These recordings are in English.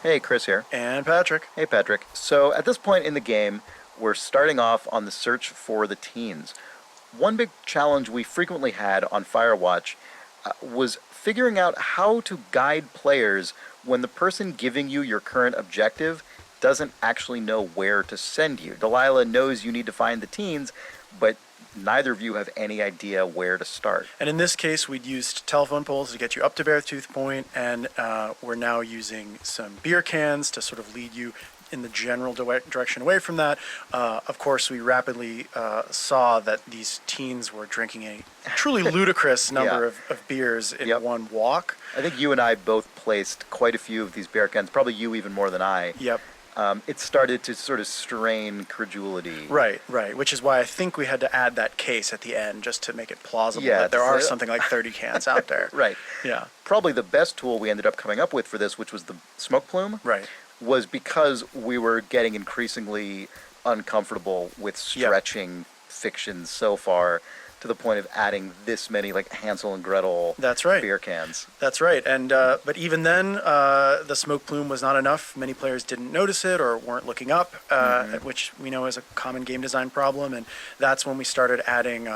Hey, Chris here. And Patrick. Hey, Patrick. So at this point in the game, we're starting off on the search for the teens. One big challenge we frequently had on Firewatch was figuring out how to guide players when the person giving you your current objective doesn't actually know where to send you. Delilah knows you need to find the teens, but neither of you have any idea where to start. And in this case, we'd used telephone poles to get you up to Beartooth Point, and we're now using some beer cans to sort of lead you in the general direction away from that. Of course, we rapidly saw that these teens were drinking a truly ludicrous number of beers in one walk. I think you and I both placed quite a few of these beer cans, probably you even more than I. Yep. It started to sort of strain credulity. Right, which is why I think we had to add that case at the end just to make it plausible that there are something like 30 cans out there. Right. Yeah. Probably the best tool we ended up coming up with for this, which was the smoke plume, was because we were getting increasingly uncomfortable with stretching fiction so far to the point of adding this many like Hansel and Gretel beer cans. That's right. And but even then, the smoke plume was not enough. Many players didn't notice it or weren't looking up, which we know is a common game design problem. And that's when we started adding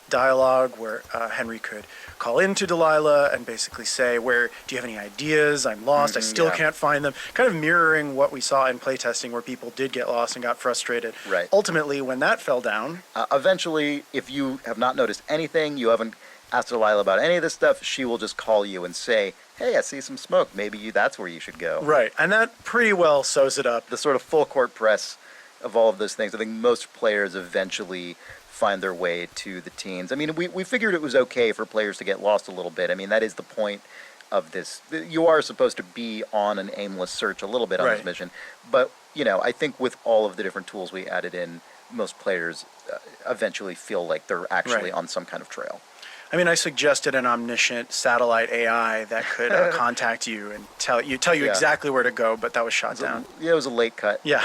dialogue where Henry could call into Delilah and basically say, do you have any ideas? I'm lost. I still can't find them. Kind of mirroring what we saw in playtesting where people did get lost and got frustrated. Right. Ultimately, when that fell down... eventually, if you have not noticed anything, you haven't asked Delilah about any of this stuff, she will just call you and say, hey, I see some smoke. Maybe that's where you should go. Right. And that pretty well sews it up. The sort of full court press of all of those things. I think most players eventually find their way to the teens. I mean, we figured it was okay for players to get lost a little bit. I mean, that is the point of this. You are supposed to be on an aimless search a little bit on this mission. But, I think with all of the different tools we added in, most players eventually feel like they're actually on some kind of trail. I mean, I suggested an omniscient satellite AI that could contact you and tell you exactly where to go, but that was shot down. It was a late cut. Yeah.